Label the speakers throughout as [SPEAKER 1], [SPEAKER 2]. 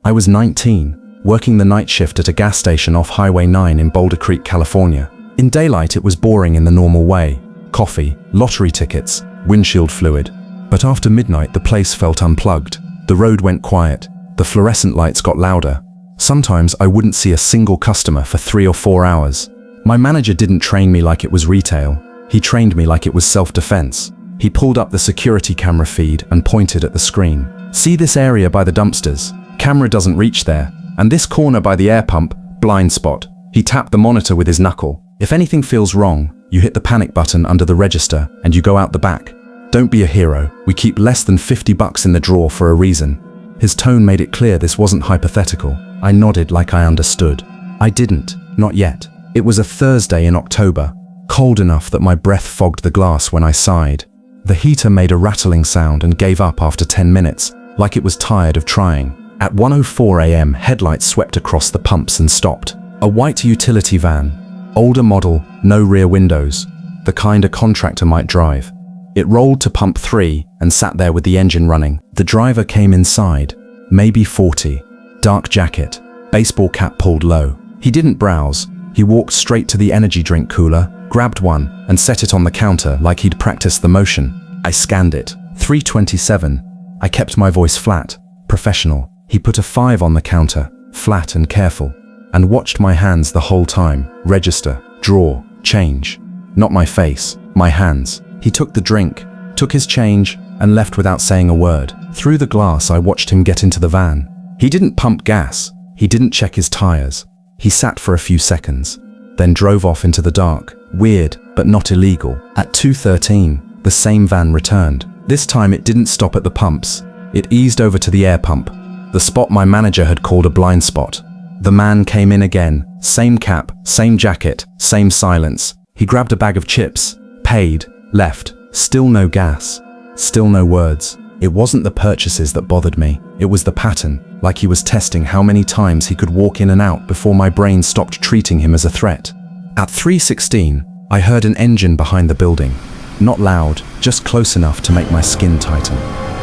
[SPEAKER 1] I was 19, working the night shift at a gas station off Highway 9 in Boulder Creek, California. In daylight, it was boring in the normal way. Coffee, lottery tickets, windshield fluid. But after midnight, the place felt unplugged. The road went quiet. The fluorescent lights got louder. Sometimes I wouldn't see a single customer for 3 or 4 hours. My manager didn't train me like it was retail. He trained me like it was self-defense. He pulled up the security camera feed and pointed at the screen. See this area by the dumpsters? Camera doesn't reach there. And this corner by the air pump, blind spot. He tapped the monitor with his knuckle. If anything feels wrong, you hit the panic button under the register and you go out the back. Don't be a hero. We keep less than $50 in the drawer for a reason. His tone made it clear this wasn't hypothetical. I nodded like I understood. I didn't, not yet. It was a Thursday in October, cold enough that my breath fogged the glass when I sighed. The heater made a rattling sound and gave up after 10 minutes, like it was tired of trying. At 1:04 a.m., headlights swept across the pumps and stopped. A white utility van, older model, no rear windows, the kind a contractor might drive. It rolled to pump 3 and sat there with the engine running. The driver came inside, maybe 40, dark jacket, baseball cap pulled low. He didn't browse. He walked straight to the energy drink cooler, grabbed one, and set it on the counter like he'd practiced the motion. I scanned it. 327. I kept my voice flat, professional. He put a 5 on the counter, flat and careful, and watched my hands the whole time. Register, draw, change. Not my face, my hands. He took the drink, took his change, and left without saying a word. Through the glass, I watched him get into the van. He didn't pump gas. He didn't check his tires. He sat for a few seconds, then drove off into the dark. Weird, but not illegal. At 2:13, the same van returned. This time it didn't stop at the pumps. It eased over to the air pump, the spot my manager had called a blind spot. The man came in again, same cap, same jacket, same silence. He grabbed a bag of chips, paid, left. Still no gas, still no words. It wasn't the purchases that bothered me. It was the pattern, like he was testing how many times he could walk in and out before my brain stopped treating him as a threat. At 3:16, I heard an engine behind the building. Not loud, just close enough to make my skin tighten.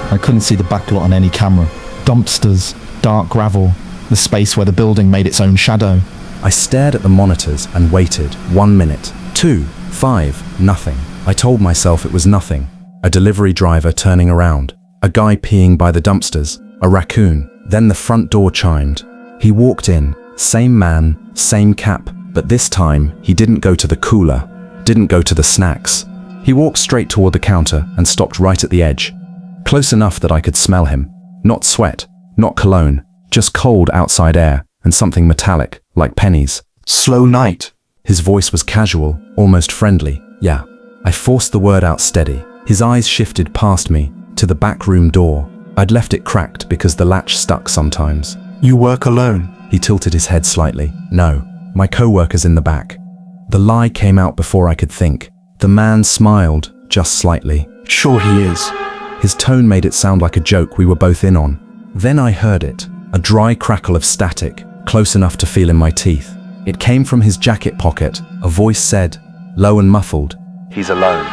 [SPEAKER 2] I couldn't see the backlot on any camera. Dumpsters, dark gravel, the space where the building made its own shadow.
[SPEAKER 1] I stared at the monitors and waited. 1 minute, 2, 5, nothing. I told myself it was nothing. A delivery driver turning around, a guy peeing by the dumpsters, a raccoon. Then the front door chimed. He walked in, same man, same cap, but this time he didn't go to the cooler, didn't go to the snacks. He walked straight toward the counter and stopped right at the edge, close enough that I could smell him. Not sweat, not cologne, just cold outside air and something metallic, like pennies.
[SPEAKER 3] Slow night.
[SPEAKER 1] His voice was casual, almost friendly. Yeah. I forced the word out steady. His eyes shifted past me, to the back room door. I'd left it cracked because the latch stuck sometimes.
[SPEAKER 3] You work alone?
[SPEAKER 1] He tilted his head slightly. No, my co-worker's in the back. The lie came out before I could think. The man smiled, just slightly.
[SPEAKER 3] Sure he is.
[SPEAKER 1] His tone made it sound like a joke we were both in on. Then I heard it, a dry crackle of static, close enough to feel in my teeth. It came from his jacket pocket. A voice said, low and muffled, "He's alone.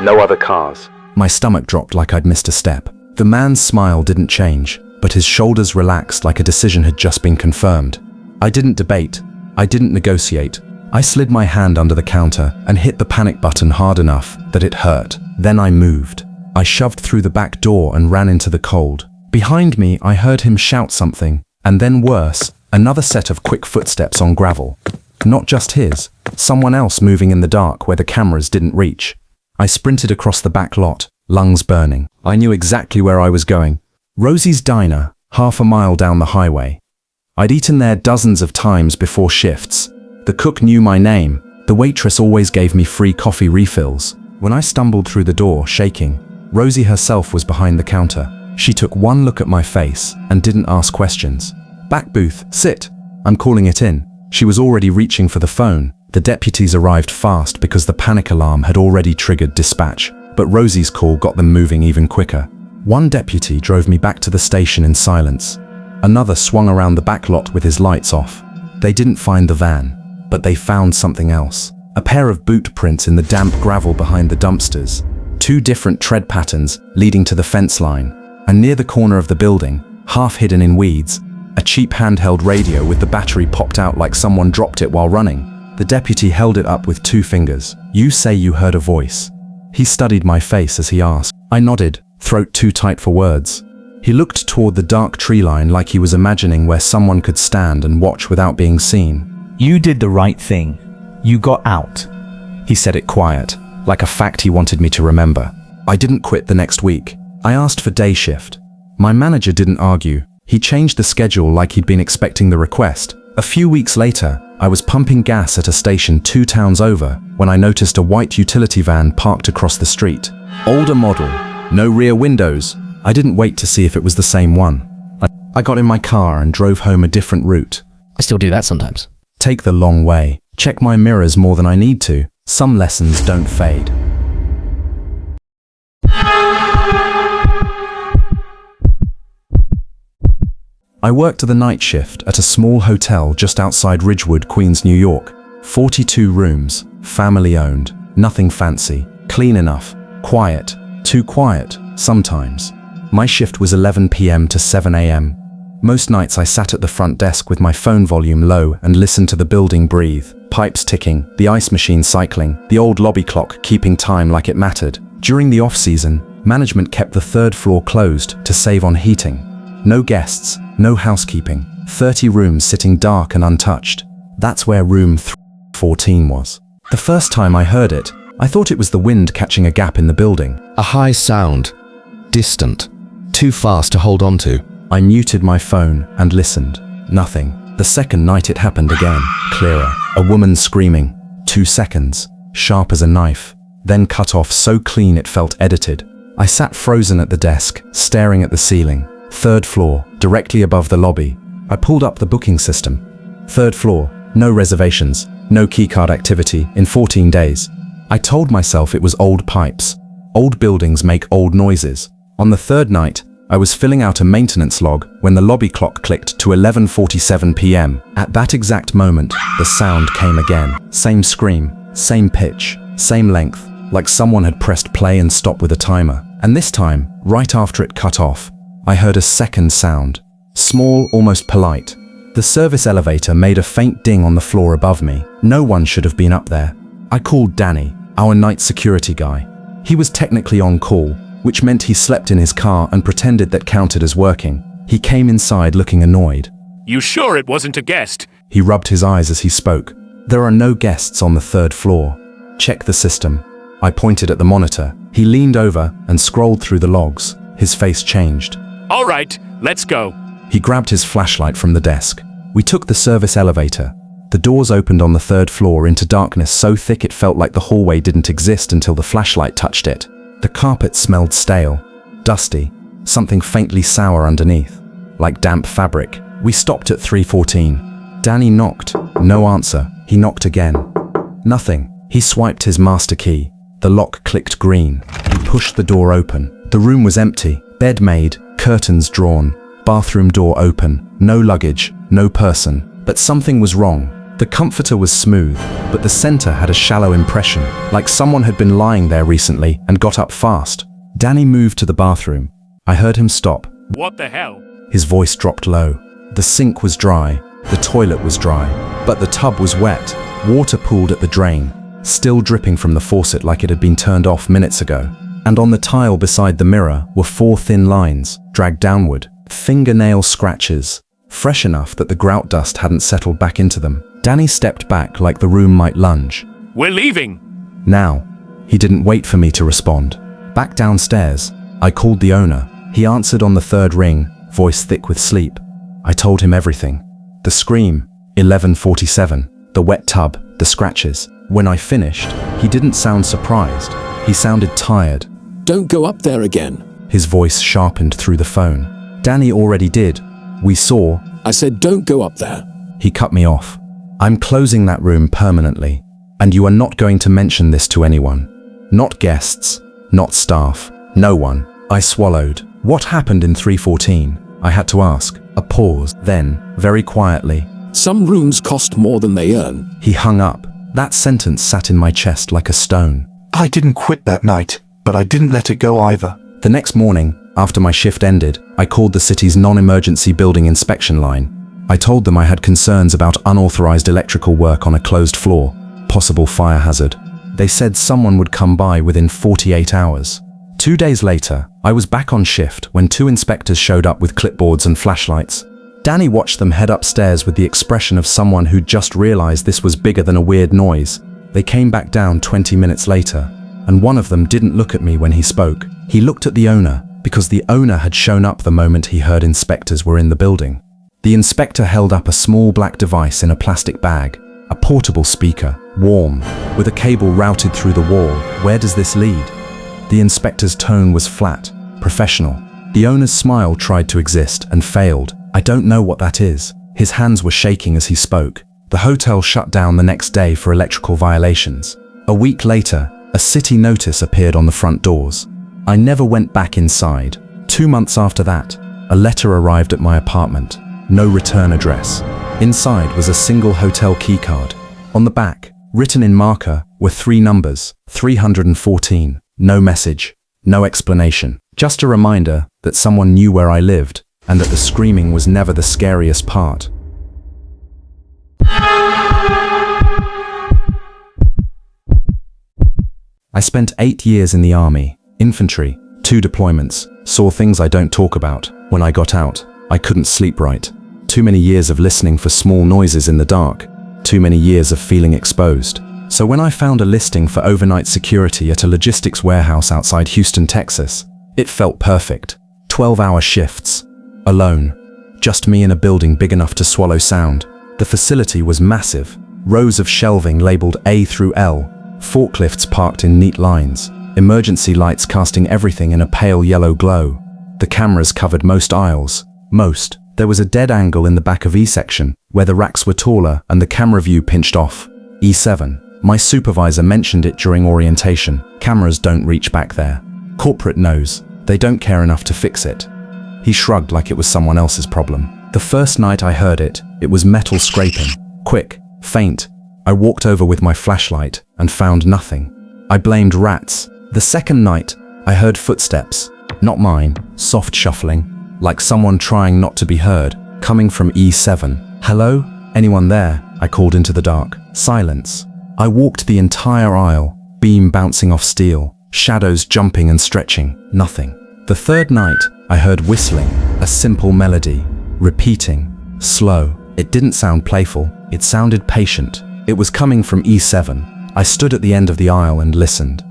[SPEAKER 1] No other cars." My stomach dropped like I'd missed a step. The man's smile didn't change, but his shoulders relaxed like a decision had just been confirmed. I didn't debate. I didn't negotiate. I slid my hand under the counter and hit the panic button hard enough that it hurt. Then I moved. I shoved through the back door and ran into the cold. Behind me, I heard him shout something, and then worse, another set of quick footsteps on gravel. Not just his, someone else moving in the dark where the cameras didn't reach. I sprinted across the back lot, lungs burning. I knew exactly where I was going. Rosie's Diner, half a mile down the highway. I'd eaten there dozens of times before shifts. The cook knew my name. The waitress always gave me free coffee refills. When I stumbled through the door, shaking, Rosie herself was behind the counter. She took one look at my face and didn't ask questions. "Back booth, sit. I'm calling it in." She was already reaching for the phone. The deputies arrived fast because the panic alarm had already triggered dispatch, but Rosie's call got them moving even quicker. One deputy drove me back to the station in silence. Another swung around the back lot with his lights off. They didn't find the van, but they found something else. A pair of boot prints in the damp gravel behind the dumpsters. 2 different tread patterns leading to the fence line. And near the corner of the building, half hidden in weeds, A cheap handheld radio with the battery popped out like someone dropped it while running. The deputy held it up with 2 fingers. "You say you heard a voice." He studied my face as he asked. I nodded, throat too tight for words. He looked toward the dark tree line like he was imagining where someone could stand and watch without being seen.
[SPEAKER 4] "You did the right thing. You got out."
[SPEAKER 1] He said it quiet, like a fact he wanted me to remember. I didn't quit the next week. I asked for day shift. My manager didn't argue. He changed the schedule like he'd been expecting the request. A few weeks later, I was pumping gas at a station 2 towns over when I noticed a white utility van parked across the street. Older model, no rear windows. I didn't wait to see if it was the same one. I got in my car and drove home a different route.
[SPEAKER 5] I still do that sometimes.
[SPEAKER 1] Take the long way. Check my mirrors more than I need to. Some lessons don't fade. I worked the night shift at a small hotel just outside Ridgewood, Queens, New York. 42 rooms, family owned, nothing fancy, clean enough, quiet, too quiet, sometimes. My shift was 11 p.m. to 7 a.m. Most nights I sat at the front desk with my phone volume low and listened to the building breathe, pipes ticking, the ice machine cycling, the old lobby clock keeping time like it mattered. During the off-season, management kept the 3rd floor closed to save on heating. No guests, no housekeeping, 30 rooms sitting dark and untouched. That's where room 314 was. The first time I heard it, I thought it was the wind catching a gap in the building.
[SPEAKER 6] A high sound, distant, too fast to hold on to.
[SPEAKER 1] I muted my phone and listened. Nothing. The second night it happened again, clearer. A woman screaming. 2 seconds, sharp as a knife, then cut off so clean it felt edited. I sat frozen at the desk, staring at the ceiling. 3rd floor, directly above the lobby. I pulled up the booking system. 3rd floor, no reservations, no keycard activity in 14 days. I told myself it was old pipes. Old buildings make old noises. On the 3rd night, I was filling out a maintenance log when the lobby clock clicked to 11:47 p.m. At that exact moment, the sound came again. Same scream, same pitch, same length, like someone had pressed play and stop with a timer. And this time, right after it cut off, I heard a second sound. Small, almost polite. The service elevator made a faint ding on the floor above me. No one should have been up there. I called Danny, our night security guy. He was technically on call, which meant he slept in his car and pretended that counted as working. He came inside looking annoyed.
[SPEAKER 7] "You sure it wasn't a guest?"
[SPEAKER 1] He rubbed his eyes as he spoke. "There are no guests on the 3rd floor. Check the system." I pointed at the monitor. He leaned over and scrolled through the logs. His face changed.
[SPEAKER 7] "All right, let's go."
[SPEAKER 1] He grabbed his flashlight from the desk. We took the service elevator. The doors opened on the 3rd floor into darkness so thick it felt like the hallway didn't exist until the flashlight touched it. The carpet smelled stale, dusty, something faintly sour underneath, like damp fabric. We stopped at 314. Danny knocked. No answer. He knocked again. Nothing. He swiped his master key. The lock clicked green. He pushed the door open. The room was empty. Bed made, curtains drawn, bathroom door open, no luggage, no person. But something was wrong. The comforter was smooth, but the center had a shallow impression, like someone had been lying there recently and got up fast. Danny moved to the bathroom. I heard him stop.
[SPEAKER 7] "What the hell?"
[SPEAKER 1] His voice dropped low. The sink was dry, the toilet was dry, but the tub was wet. Water pooled at the drain, still dripping from the faucet like it had been turned off minutes ago. And on the tile beside the mirror were 4 thin lines, dragged downward, fingernail scratches, fresh enough that the grout dust hadn't settled back into them. Danny stepped back like the room might lunge.
[SPEAKER 7] "We're leaving."
[SPEAKER 1] Now. He didn't wait for me to respond. Back downstairs, I called the owner. He answered on the 3rd ring, voice thick with sleep. I told him everything. The scream, 11:47, the wet tub, the scratches. When I finished, he didn't sound surprised. He sounded tired.
[SPEAKER 8] "Don't go up there again."
[SPEAKER 1] His voice sharpened through the phone. Danny already did. We saw.
[SPEAKER 8] "I said don't go up there."
[SPEAKER 1] He cut me off. "I'm closing that room permanently, and you are not going to mention this to anyone. Not guests, not staff, no one." I swallowed. What happened in 314? I had to ask. A pause. Then, very quietly,
[SPEAKER 8] "Some rooms cost more than they earn."
[SPEAKER 1] he hung up. That sentence sat in my chest like a stone.
[SPEAKER 3] I didn't quit that night, but I didn't let it go either.
[SPEAKER 1] The next morning, After my shift ended, I called the city's non-emergency building inspection line. I told them I had concerns about unauthorized electrical work on a closed floor, possible fire hazard. They said someone would come by within 48 hours. 2 days later, I was back on shift when 2 inspectors showed up with clipboards and flashlights. Danny watched them head upstairs with the expression of someone who'd just realized this was bigger than a weird noise. They came back down 20 minutes later, and one of them didn't look at me when he spoke. He looked at the owner, because the owner had shown up the moment he heard inspectors were in the building. The inspector held up a small black device in a plastic bag, a portable speaker, warm, with a cable routed through the wall. Where does this lead? The inspector's tone was flat, professional. The owner's smile tried to exist and failed. I don't know what that is. His hands were shaking as he spoke. The hotel shut down the next day for electrical violations. A week later, a city notice appeared on the front doors. I never went back inside. 2 months after that, a letter arrived at my apartment. No return address. Inside was a single hotel keycard. On the back, written in marker, were 3 numbers, 314. No message, no explanation. Just a reminder that someone knew where I lived and that the screaming was never the scariest part. I spent 8 years in the army, infantry, 2 deployments, saw things I don't talk about. When I got out, I couldn't sleep right. Too many years of listening for small noises in the dark. Too many years of feeling exposed. So when I found a listing for overnight security at a logistics warehouse outside Houston, Texas, it felt perfect. 12-hour shifts. Alone. Just me in a building big enough to swallow sound. The facility was massive. Rows of shelving labeled A through L. Forklifts parked in neat lines. Emergency lights casting everything in a pale yellow glow. The cameras covered most aisles. Most. There was a dead angle in the back of E section, where the racks were taller and the camera view pinched off. E7. My supervisor mentioned it during orientation. Cameras don't reach back there. Corporate knows. They don't care enough to fix it. He shrugged like it was someone else's problem. The first night I heard it, it was metal scraping. Quick, faint. I walked over with my flashlight and found nothing. I blamed rats. The second night, I heard footsteps. Not mine, soft shuffling, like someone trying not to be heard, coming from E7. Hello? Anyone there? I called into the dark. Silence. I walked the entire aisle, beam bouncing off steel, shadows jumping and stretching. Nothing. The third night, I heard whistling, a simple melody, repeating, slow. It didn't sound playful, it sounded patient. It was coming from E7. I stood at the end of the aisle and listened.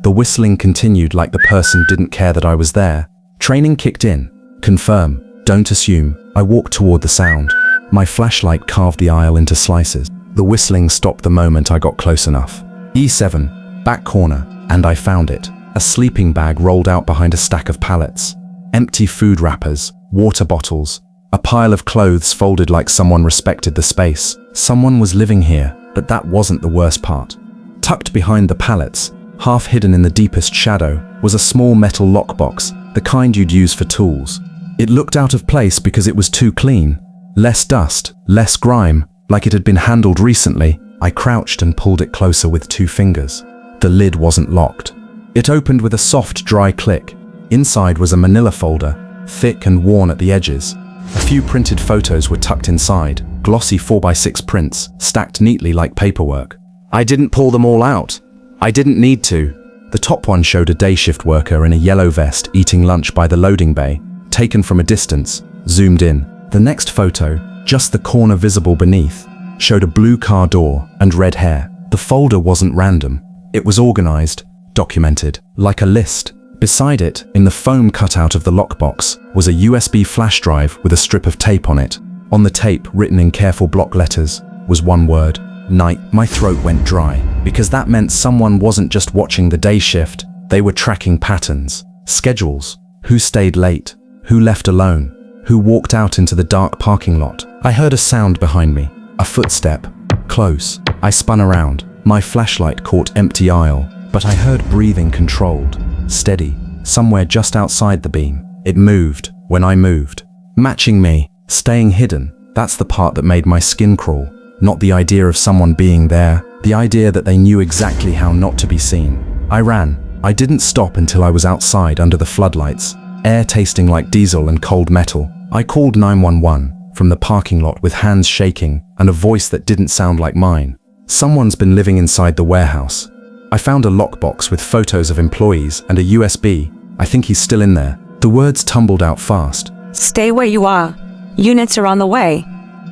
[SPEAKER 1] The whistling continued like the person didn't care that I was there. Training kicked in. Confirm, don't assume. I walked toward the sound. My flashlight carved the aisle into slices. The whistling stopped the moment I got close enough. E7, back corner, and I found it. A sleeping bag rolled out behind a stack of pallets. Empty food wrappers, water bottles, a pile of clothes folded like someone respected the space. Someone was living here, but that wasn't the worst part. Tucked behind the pallets, half hidden in the deepest shadow, was a small metal lockbox, the kind you'd use for tools. It looked out of place because it was too clean. Less dust, less grime, like it had been handled recently. I crouched and pulled it closer with 2 fingers. The lid wasn't locked. It opened with a soft, dry click. Inside was a manila folder, thick and worn at the edges. A few printed photos were tucked inside, glossy 4x6 prints, stacked neatly like paperwork. I didn't pull them all out. I didn't need to. The top one showed a day shift worker in a yellow vest eating lunch by the loading bay, taken from a distance, zoomed in. The next photo, just the corner visible beneath, showed a blue car door and red hair. The folder wasn't random. It was organized, documented, like a list. Beside it, in the foam cutout of the lockbox, was a USB flash drive with a strip of tape on it. On the tape, written in careful block letters, was one word: night. My throat went dry, because that meant someone wasn't just watching the day shift, they were tracking patterns, schedules, who stayed late, who left alone, who walked out into the dark parking lot. I heard a sound behind me, a footstep, close. I spun around. My flashlight caught empty aisle, but I heard breathing controlled, steady, somewhere just outside the beam. It moved when I moved, matching me, staying hidden. That's the part that made my skin crawl. Not the idea of someone being there, the idea that they knew exactly how not to be seen. I ran. I didn't stop until I was outside under the floodlights. air tasting like diesel and cold metal. I called 911 from the parking lot with hands shaking and a voice that didn't sound like mine. Someone's been living inside the warehouse. I found a lockbox with photos of employees and a USB. I think he's still in there. The words tumbled out fast.
[SPEAKER 5] Stay where you are. Units are on the way.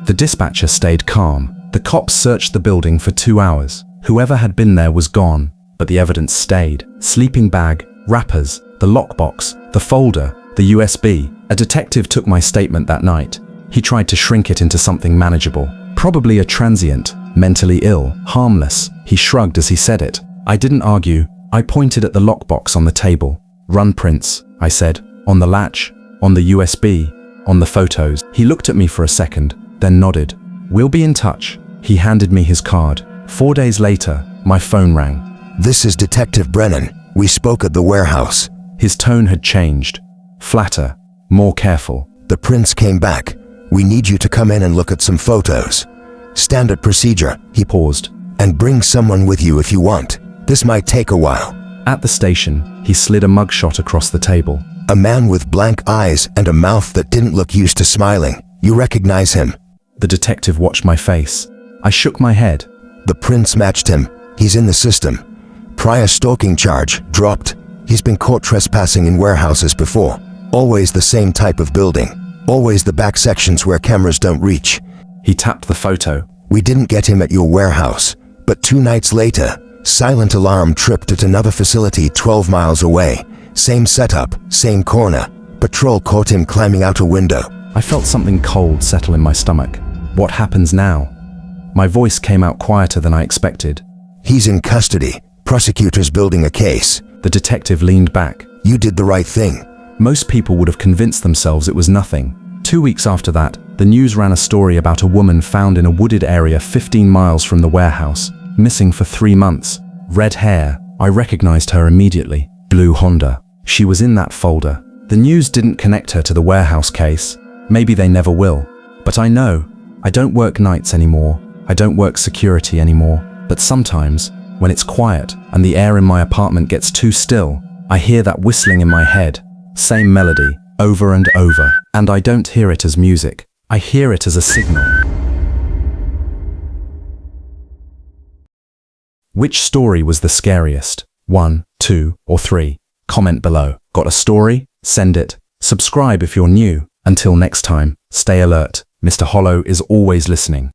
[SPEAKER 1] The dispatcher stayed calm. The cops searched the building for 2 hours. Whoever had been there was gone, but the evidence stayed. Sleeping bag, wrappers, the lockbox, the folder, the USB. A detective took my statement that night. He tried to shrink it into something manageable. Probably a transient, mentally ill, harmless. He shrugged as he said it. I didn't argue. I pointed at the lockbox on the table. Run prints, I said. On the latch, on the USB, on the photos. He looked at me for a second, then nodded. We'll be in touch. He handed me his card. 4 days later, my phone rang.
[SPEAKER 9] This is Detective Brennan. We spoke at the warehouse.
[SPEAKER 1] His tone had changed. Flatter, more careful.
[SPEAKER 9] The prints came back. We need you to come in and look at some photos. Standard procedure.
[SPEAKER 1] He paused.
[SPEAKER 9] And bring someone with you if you want. This might take a while.
[SPEAKER 1] At the station, he slid a mugshot across the table.
[SPEAKER 9] A man with blank eyes and a mouth that didn't look used to smiling. You recognize him?
[SPEAKER 1] The detective watched my face. I shook my head.
[SPEAKER 9] The prints matched him. He's in the system. Prior stalking charge dropped. He's been caught trespassing in warehouses before. Always the same type of building. Always the back sections where cameras don't reach.
[SPEAKER 1] He tapped the photo.
[SPEAKER 9] We didn't get him at your warehouse, but 2 nights later, silent alarm tripped at another facility 12 miles away. Same setup, same corner. Patrol caught him climbing out a window.
[SPEAKER 1] I felt something cold settle in my stomach. What happens now? My voice came out quieter than I expected.
[SPEAKER 9] He's in custody. Prosecutors building a case.
[SPEAKER 1] The detective leaned back.
[SPEAKER 9] You did the right thing.
[SPEAKER 1] Most people would have convinced themselves it was nothing. 2 weeks after that, the news ran a story about a woman found in a wooded area 15 miles from the warehouse, missing for 3 months. Red hair. I recognized her immediately. Blue Honda. She was in that folder. The news didn't connect her to the warehouse case. Maybe they never will. But I know. I don't work nights anymore. I don't work security anymore. But sometimes, when it's quiet and the air in my apartment gets too still, I hear that whistling in my head. Same melody, over and over. And I don't hear it as music. I hear it as a signal. Which story was the scariest? 1, 2, or 3? Comment below. Got a story? Send it. Subscribe if you're new. Until next time, stay alert. Mr. Hollow is always listening.